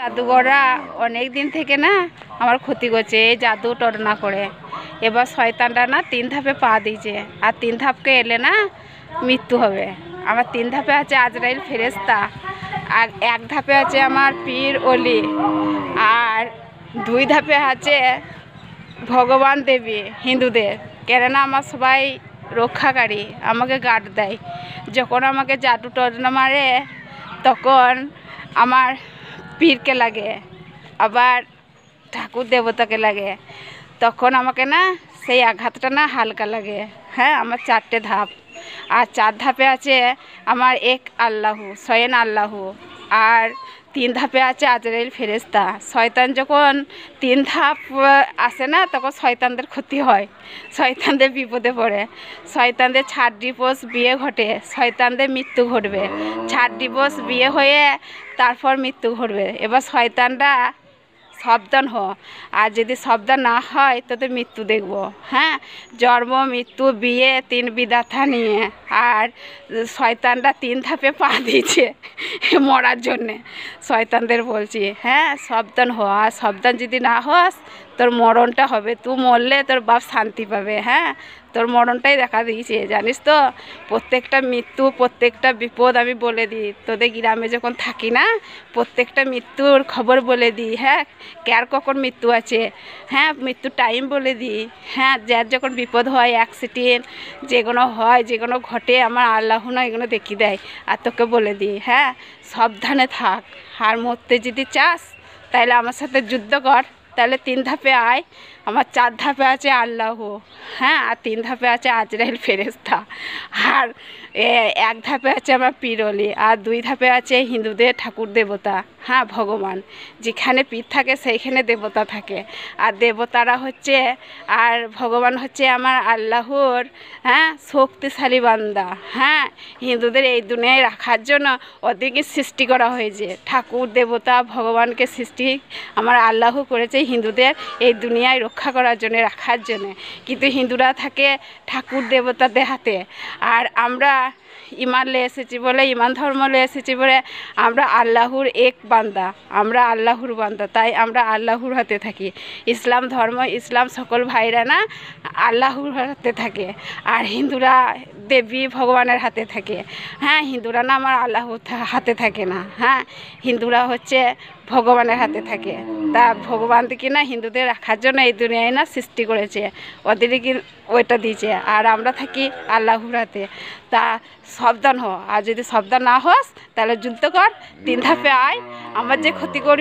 জাদুঘররা অনেক দিন থেকে না আমার ক্ষতি করছে, এই জাদু টনা করে। এবার শয়তানরা না 3 ধাপে পা দিয়েছে, আর 3 ধাপকে এলে না মৃত্যু হবে। আমার 3 ধাপে আছে আজরাইল ফেরেস্তা, আর 1 ধাপে আছে আমার পীর অলি, আর 2 ধাপে আছে ভগবান দেবী হিন্দুদের। কেননা আমার সবাই রক্ষাকারী, আমাকে গার্ড দেয়। যখন আমাকে জাদু টনা মারে তখন আমার পীরকে লাগে, আবার ঠাকুর দেবতাকে লাগে, তখন আমাকে না সেই আঘাতটা না হালকা লাগে। হ্যাঁ, আমার 4টে ধাপ, আর 4 ধাপে আছে আমার এক আল্লাহু, স্বয়ং আল্লাহু, আর 3 ধাপে আছে আজরাইল ফেরেস্তা। শয়তান যখন 3 ধাপ আসে না, তখন শয়তানদের ক্ষতি হয়, শয়তানদের বিপদে পড়ে, শয়তানদের ছাড় ডিভোর্স বিয়ে ঘটে, শয়তানদের মৃত্যু ঘটবে। ছাড় ডিভোর্স বিয়ে হয়ে তারপর মৃত্যু ঘটবে। এবার শয়তানরা সাবধান হ, আর যদি সাবধান না হয় তোদের মৃত্যু দেখব। হ্যাঁ, জন্ম মৃত্যু বিয়ে 3 বিধাতা নিয়ে, আর শয়তানরা 3 ধাপে পা দিয়েছে মরার জন্যে। শয়তানদের বলছি, হ্যাঁ সাবধান হ, আর সাবধান যদি না হস তোর মরণটা হবে, তুই মরলে তোর বাপ শান্তি পাবে। হ্যাঁ, তোর মরণটাই দেখা দিয়েছে, জানিস তো। প্রত্যেকটা মৃত্যু, প্রত্যেকটা বিপদ আমি বলে দিই। তোদের গ্রামে যখন থাকি না, প্রত্যেকটা মৃত্যুর খবর বলে দিই। হ্যাঁ, কার কখন মৃত্যু আছে, হ্যাঁ মৃত্যুর টাইম বলে দিই। হ্যাঁ, যার যখন বিপদ হয়, অ্যাক্সিডেন্ট যেগুলো হয়, যেগুলো ঘটে, আমার আল্লাহ না এগুলো দেখিয়ে দেয়, আর তোকে বলে দিই। হ্যাঁ, সাবধানে থাক, আর মরতে যদি চাস তাহলে আমার সাথে যুদ্ধ কর, তাহলে 3 ধাপে আয়। আমার 4 ধাপে আছে আল্লাহ, হ্যাঁ, আর 3 ধাপে আছে আজরাইল ফেরেস্তা, আর 1 ধাপে আছে আমার পীর অলি, আর 2 ধাপে আছে হিন্দুদের ঠাকুর দেবতা। হ্যাঁ, ভগবান যেখানে পীর থাকে সেইখানে দেবতা থাকে, আর দেবতারা হচ্ছে, আর ভগবান হচ্ছে আমার আল্লাহর হ্যাঁ শক্তিশালী বান্দা। হ্যাঁ, হিন্দুদের এই দুনিয়ায় রাখার জন্য ওদেরকে সৃষ্টি করা হয়েছে। ঠাকুর দেবতা ভগবানকে সৃষ্টি আমার আল্লাহ করেছে হিন্দুদের এই দুনিয়ায় রক্ষা করার জন্য, রাখার জন্য। কিন্তু হিন্দুরা থাকে ঠাকুর দেবতাদের হাতে, আর আমরা ইমান নিয়ে এসেছি বলে, ইমান ধর্ম নিয়ে এসেছি বলে আমরা আল্লাহর এক বান্দা, আমরা আল্লাহর বান্দা, তাই আমরা আল্লাহর হাতে থাকি। ইসলাম ধর্ম, ইসলাম সকল ভাইরা না আল্লাহর হাতে থাকে, আর হিন্দুরা দেবী ভগবানের হাতে থাকে। হ্যাঁ, হিন্দুরা না আমার আল্লাহর হাতে থাকে না। হ্যাঁ, হিন্দুরা হচ্ছে ভগবানের হাতে থাকে। তা ভগবান থেকে না হিন্দুদের রাখার জন্য এই দুনিয়ায় না সৃষ্টি করেছে, ওদেরকে ওইটা দিয়েছে, আর আমরা থাকি আল্লাহর হাতে। তা সাবধান হ, আর যদি সাবধান না হস তাহলে যুদ্ধ কর, 3 ধাপে আয়, আমার যে ক্ষতি করবি